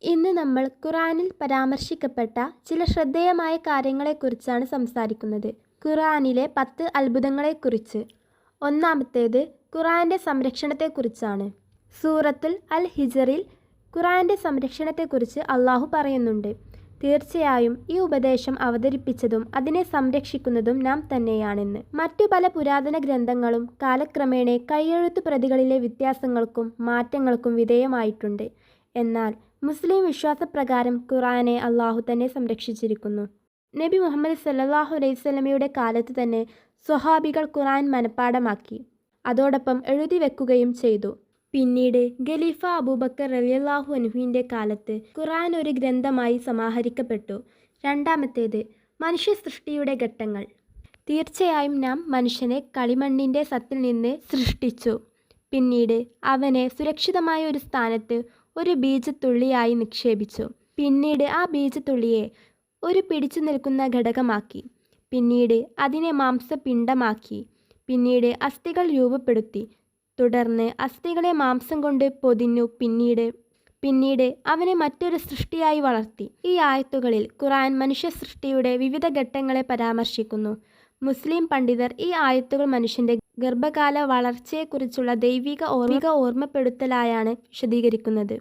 ഇന്ന് നമ്മൾ ഖുർആനിൽ പരാമർശിക്കപ്പെട്ട ചില ശ്രദ്ധേയമായ കാര്യങ്ങളെക്കുറിച്ചാണ് സംസാരിക്കുന്നത്. ഖുർആനിലെ 10 അത്ഭുതങ്ങളെക്കുറിച്ച്. ഒന്നാമത്തേത് ഖുർആന്റെ സംരക്ഷണത്തെക്കുറിച്ചാണ്. സൂറത്തുൽ അൽ ഹിജറിൽ ഖുർആന്റെ സംരക്ഷണത്തെക്കുറിച്ച് അള്ളാഹു പറയുന്നുണ്ട്. തീർച്ചയായും ഈ ഉപദേശം അവതരിപ്പിച്ചതും അതിനെ സംരക്ഷിക്കുന്നതും നാം തന്നെയാണെന്ന്. മറ്റു പല പുരാതന ഗ്രന്ഥങ്ങളും കാലക്രമേണ കൈയെഴുത്തു പ്രതികളിലെ വ്യത്യാസങ്ങൾക്കും മാറ്റങ്ങൾക്കും വിധേയമായിട്ടുണ്ട്. എന്നാൽ മുസ്ലിം വിശ്വാസപ്രകാരം ഖുർആനെ അള്ളാഹു തന്നെ സംരക്ഷിച്ചിരിക്കുന്നു. നബി മുഹമ്മദ് സല്ലല്ലാഹു അലൈഹി വസല്ലമയുടെ കാലത്ത് തന്നെ സ്വഹാബികൾ ഖുർആൻ മനഃപ്പാഠമാക്കി, അതോടൊപ്പം എഴുതി വെക്കുകയും ചെയ്തു. പിന്നീട് ഖലീഫ അബൂബക്കർ റളിയല്ലാഹു അൻഹുവിൻ്റെ കാലത്ത് ഖുർആൻ ഒരു ഗ്രന്ഥമായി സമാഹരിക്കപ്പെട്ടു. രണ്ടാമത്തേത് മനുഷ്യ സൃഷ്ടിയുടെ ഘട്ടങ്ങൾ. തീർച്ചയായും നാം മനുഷ്യനെ കളിമണ്ണിൻ്റെ സത്തിൽ നിന്ന് സൃഷ്ടിച്ചു. പിന്നീട് അവനെ സുരക്ഷിതമായ ഒരു സ്ഥാനത്ത് ഒരു ബീജത്തുള്ളിയായി നിക്ഷേപിച്ചു. പിന്നീട് ആ ബീജത്തുള്ളിയെ ഒരു പിടിച്ചു നിൽക്കുന്ന ഘടകമാക്കി. പിന്നീട് അതിനെ മാംസപിണ്ഡമാക്കി. പിന്നീട് അസ്ഥികൾ രൂപപ്പെടുത്തി. തുടർന്ന് അസ്ഥികളെ മാംസം കൊണ്ട് പൊതിഞ്ഞു. പിന്നീട് അവനെ മറ്റൊരു സൃഷ്ടിയായി വളർത്തി. ഈ ആയത്തുകളിൽ ഖുർആൻ മനുഷ്യ സൃഷ്ടിയുടെ വിവിധ ഘട്ടങ്ങളെ പരാമർശിക്കുന്നു. മുസ്ലിം പണ്ഡിതർ ഈ ആയത്തുകൾ മനുഷ്യൻ്റെ ഗർഭകാല വളർച്ചയെക്കുറിച്ചുള്ള ദൈവിക ഓർമ്മപ്പെടുത്തലായാണ് വിശദീകരിക്കുന്നത്.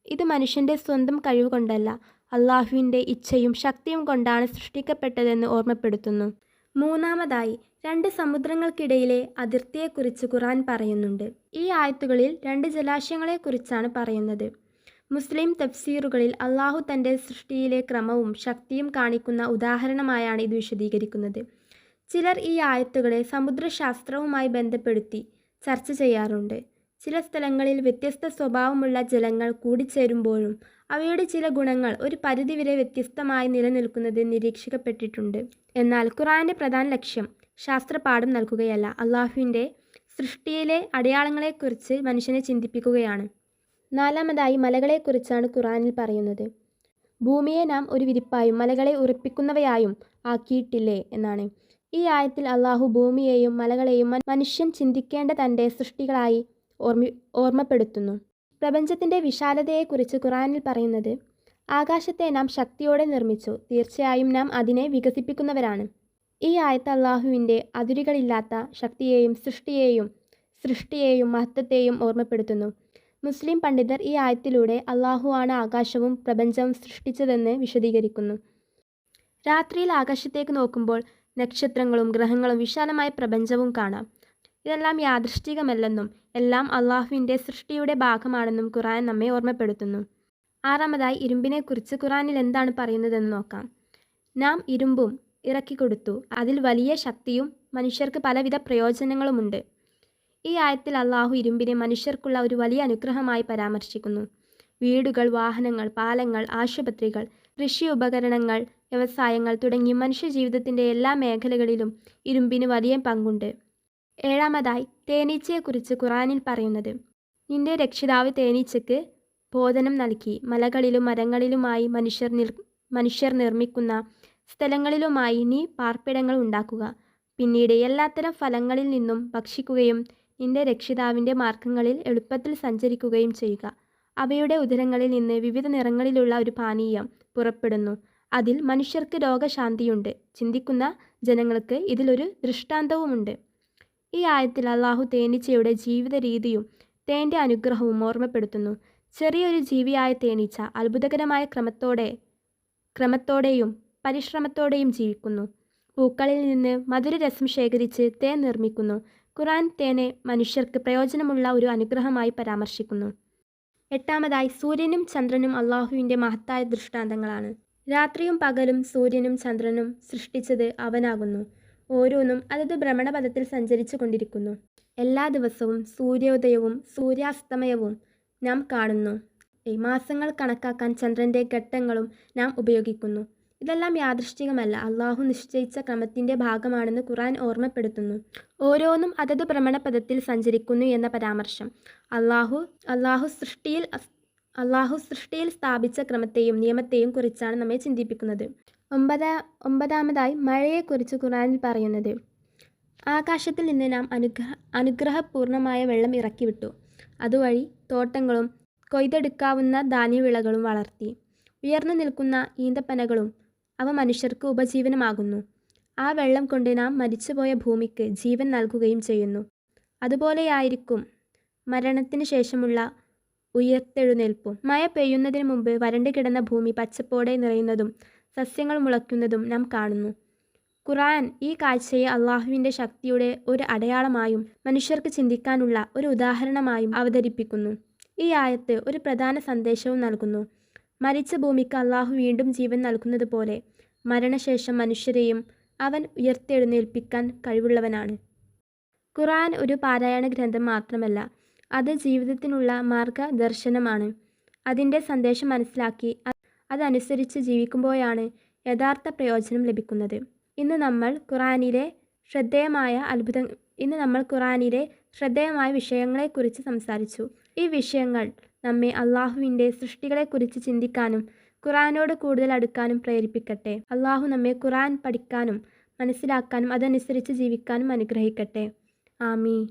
ഇത് മനുഷ്യൻ്റെ സ്വന്തം കഴിവ് കൊണ്ടല്ല, അള്ളാഹുവിൻ്റെ ഇച്ഛയും ശക്തിയും കൊണ്ടാണ് സൃഷ്ടിക്കപ്പെട്ടതെന്ന് ഓർമ്മപ്പെടുത്തുന്നു. മൂന്നാമതായി 2 സമുദ്രങ്ങൾക്കിടയിലെ അതിർത്തിയെക്കുറിച്ച് ഖുർആൻ പറയുന്നുണ്ട്. ഈ ആയത്തുകളിൽ 2 ജലാശയങ്ങളെക്കുറിച്ചാണ് പറയുന്നത്. മുസ്ലിം തഫ്സീറുകളിൽ അള്ളാഹു തൻ്റെ സൃഷ്ടിയിലെ ക്രമവും ശക്തിയും കാണിക്കുന്ന ഉദാഹരണമായാണ് ഇത് വിശദീകരിക്കുന്നത്. ചിലർ ഈ ആയത്തുകളെ സമുദ്രശാസ്ത്രവുമായി ബന്ധപ്പെടുത്തി ചർച്ച ചെയ്യാറുണ്ട്. ചില സ്ഥലങ്ങളിൽ വ്യത്യസ്ത സ്വഭാവമുള്ള ജലങ്ങൾ കൂടിച്ചേരുമ്പോഴും അവയുടെ ചില ഗുണങ്ങൾ ഒരു പരിധിവരെ വ്യത്യസ്തമായി നിലനിൽക്കുന്നത് നിരീക്ഷിക്കപ്പെട്ടിട്ടുണ്ട്. എന്നാൽ ഖുർആന്റെ പ്രധാന ലക്ഷ്യം ശാസ്ത്രപാഠം നൽകുകയല്ല, അള്ളാഹുവിൻ്റെ സൃഷ്ടിയിലെ അടയാളങ്ങളെക്കുറിച്ച് മനുഷ്യനെ ചിന്തിപ്പിക്കുകയാണ്. നാലാമതായി മലകളെക്കുറിച്ചാണ് ഖുർആനിൽ പറയുന്നത്. ഭൂമിയെ നാം ഒരു വിരിപ്പായും മലകളെ ഉറപ്പിക്കുന്നവയായും ആക്കിയിട്ടില്ലേ എന്നാണ്. ഈ ആയത്തിൽ അള്ളാഹു ഭൂമിയെയും മലകളെയും മനുഷ്യൻ ചിന്തിക്കേണ്ട തൻ്റെ സൃഷ്ടികളായി ഓർമ്മപ്പെടുത്തുന്നു. പ്രപഞ്ചത്തിൻ്റെ വിശാലതയെക്കുറിച്ച് ഖുർആനിൽ പറയുന്നത്, ആകാശത്തെ നാം ശക്തിയോടെ നിർമ്മിച്ചു, തീർച്ചയായും നാം അതിനെ വികസിപ്പിക്കുന്നവരാണ്. ഈ ആയത്ത് അള്ളാഹുവിൻ്റെ അതിരുകളില്ലാത്ത ശക്തിയെയും സൃഷ്ടിയെയും മഹത്വത്തെയും ഓർമ്മപ്പെടുത്തുന്നു. മുസ്ലിം പണ്ഡിതർ ഈ ആയത്തിലൂടെ അള്ളാഹു ആണ് ആകാശവും പ്രപഞ്ചവും സൃഷ്ടിച്ചതെന്ന് വിശദീകരിക്കുന്നു. രാത്രിയിൽ ആകാശത്തേക്ക് നോക്കുമ്പോൾ നക്ഷത്രങ്ങളും ഗ്രഹങ്ങളും വിശാലമായ പ്രപഞ്ചവും കാണാം. ഇതെല്ലാം യാദൃശ്ചികമല്ലെന്നും എല്ലാം അള്ളാഹുവിൻ്റെ സൃഷ്ടിയുടെ ഭാഗമാണെന്നും ഖുർആൻ നമ്മെ ഓർമ്മപ്പെടുത്തുന്നു. ആറാമതായി ഇരുമ്പിനെക്കുറിച്ച് ഖുർആനിൽ എന്താണ് പറയുന്നതെന്ന് നോക്കാം. നാം ഇരുമ്പും ഇറക്കിക്കൊടുത്തു, അതിൽ വലിയ ശക്തിയും മനുഷ്യർക്ക് പലവിധ പ്രയോജനങ്ങളുമുണ്ട്. ഈ ആയത്തിൽ അള്ളാഹു ഇരുമ്പിനെ മനുഷ്യർക്കുള്ള ഒരു വലിയ അനുഗ്രഹമായി പരാമർശിക്കുന്നു. വീടുകൾ, വാഹനങ്ങൾ, പാലങ്ങൾ, ആശുപത്രികൾ, കൃഷി ഉപകരണങ്ങൾ, വ്യവസായങ്ങൾ തുടങ്ങി മനുഷ്യജീവിതത്തിൻ്റെ എല്ലാ മേഖലകളിലും ഇരുമ്പിന് വലിയ പങ്കുണ്ട്. ഏഴാമതായി തേനീച്ചയെക്കുറിച്ച് ഖുർആനിൽ പറയുന്നത്, നിന്റെ രക്ഷിതാവ് തേനീച്ചയ്ക്ക് ഭോജനം നൽകി. മലകളിലും മരങ്ങളിലുമായി മനുഷ്യർ നിർമ്മിക്കുന്ന സ്ഥലങ്ങളിലുമായി നീ പാർപ്പിടങ്ങൾ ഉണ്ടാക്കുക. പിന്നീട് എല്ലാത്തരം ഫലങ്ങളിൽ നിന്നും ഭക്ഷിക്കുകയും നിന്റെ രക്ഷിതാവിൻ്റെ മാർഗങ്ങളിൽ എളുപ്പത്തിൽ സഞ്ചരിക്കുകയും ചെയ്യുക. അവയുടെ ഉദരങ്ങളിൽ നിന്ന് വിവിധ നിറങ്ങളിലുള്ള ഒരു പാനീയം പുറപ്പെടുന്നു. അതിൽ മനുഷ്യർക്ക് രോഗശാന്തിയുണ്ട്. ചിന്തിക്കുന്ന ജനങ്ങൾക്ക് ഇതിലൊരു ദൃഷ്ടാന്തവുമുണ്ട്. ഈ ആയത്തിൽ അള്ളാഹു തേനീച്ചയുടെ ജീവിത രീതിയും തേൻ്റെ അനുഗ്രഹവും ഓർമ്മപ്പെടുത്തുന്നു. ചെറിയൊരു ജീവിയായ തേനീച്ച അത്ഭുതകരമായ ക്രമത്തോടെയും പരിശ്രമത്തോടെയും ജീവിക്കുന്നു. പൂക്കളിൽ നിന്ന് മധുരരസം ശേഖരിച്ച് തേൻ നിർമ്മിക്കുന്നു. ഖുർആൻ തേനെ മനുഷ്യർക്ക് പ്രയോജനമുള്ള ഒരു അനുഗ്രഹമായി പരാമർശിക്കുന്നു. എട്ടാമതായി സൂര്യനും ചന്ദ്രനും അള്ളാഹുവിൻ്റെ മഹത്തായ ദൃഷ്ടാന്തങ്ങളാണ്. രാത്രിയും പകലും സൂര്യനും ചന്ദ്രനും സൃഷ്ടിച്ചത് അവനാകുന്നു. ഓരോന്നും അതത് ഭ്രമണപഥത്തിൽ സഞ്ചരിച്ചു കൊണ്ടിരിക്കുന്നു. എല്ലാ ദിവസവും സൂര്യോദയവും സൂര്യാസ്തമയവും നാം കാണുന്നു. മാസങ്ങൾ കണക്കാക്കാൻ ചന്ദ്രൻ്റെ ഘട്ടങ്ങളും നാം ഉപയോഗിക്കുന്നു. ഇതെല്ലാം യാദൃശ്ചികമല്ല, അള്ളാഹു നിശ്ചയിച്ച ക്രമത്തിൻ്റെ ഭാഗമാണെന്ന് ഖുർആൻ ഓർമ്മപ്പെടുത്തുന്നു. ഓരോന്നും അതത് ഭ്രമണപഥത്തിൽ സഞ്ചരിക്കുന്നു എന്ന പരാമർശം അള്ളാഹു സൃഷ്ടിയിൽ സ്ഥാപിച്ച ക്രമത്തെയും നിയമത്തെയും കുറിച്ചാണ് നമ്മെ ചിന്തിപ്പിക്കുന്നത്. ഒമ്പതാമതായി മഴയെക്കുറിച്ച് ഖുർആനിൽ പറയുന്നത്, ആകാശത്തിൽ നിന്ന് നാം അനുഗ്രഹപൂർണമായ വെള്ളം ഇറക്കിവിട്ടു. അതുവഴി തോട്ടങ്ങളും കൊയ്തെടുക്കാവുന്ന ധാന്യവിളകളും വളർത്തി. ഉയർന്നു നിൽക്കുന്ന ഈന്തപ്പനകളും അവ മനുഷ്യർക്ക് ഉപജീവനമാകുന്നു. ആ വെള്ളം കൊണ്ട് നാം മരിച്ചുപോയ ഭൂമിക്ക് ജീവൻ നൽകുകയും ചെയ്യുന്നു. അതുപോലെയായിരിക്കും മരണത്തിന് ശേഷമുള്ള ഉയിർത്തെഴുന്നേൽപ്പും. മഴ പെയ്യുന്നതിന് മുമ്പ് വരണ്ടു കിടന്ന ഭൂമി പച്ചപ്പോടെ നിറയുന്നതും സസ്യങ്ങൾ മുളയ്ക്കുന്നതും നാം കാണുന്നു. ഖുർആൻ ഈ കാഴ്ചയെ അള്ളാഹുവിൻ്റെ ശക്തിയുടെ ഒരു അടയാളമായും മനുഷ്യർക്ക് ചിന്തിക്കാനുള്ള ഒരു ഉദാഹരണമായും അവതരിപ്പിക്കുന്നു. ഈ ആയത്ത് ഒരു പ്രധാന സന്ദേശവും നൽകുന്നു. മരിച്ച ഭൂമിക്ക് അള്ളാഹു വീണ്ടും ജീവൻ നൽകുന്നത് പോലെ മരണശേഷം മനുഷ്യരെയും അവൻ ഉയർത്തെഴുന്നേൽപ്പിക്കാൻ കഴിവുള്ളവനാണ്. ഖുർആൻ ഒരു പാരായണ ഗ്രന്ഥം മാത്രമല്ല, അത് ജീവിതത്തിനുള്ള മാർഗദർശനമാണ്. അതിൻ്റെ സന്ദേശം മനസ്സിലാക്കി അതനുസരിച്ച് ജീവിക്കുമ്പോഴാണ് യഥാർത്ഥ പ്രയോജനം ലഭിക്കുന്നത്. ഇന്ന് നമ്മൾ ഖുർആനിലെ ശ്രദ്ധേയമായ വിഷയങ്ങളെക്കുറിച്ച് സംസാരിച്ചു. ഈ വിഷയങ്ങൾ നമ്മെ അള്ളാഹുവിൻ്റെ സൃഷ്ടികളെക്കുറിച്ച് ചിന്തിക്കാനും ഖുർആനോട് കൂടുതൽ അടുക്കാനും പ്രേരിപ്പിക്കട്ടെ. അള്ളാഹു നമ്മെ ഖുർആൻ പഠിക്കാനും മനസ്സിലാക്കാനും അതനുസരിച്ച് ജീവിക്കാനും അനുഗ്രഹിക്കട്ടെ. ആമീൻ.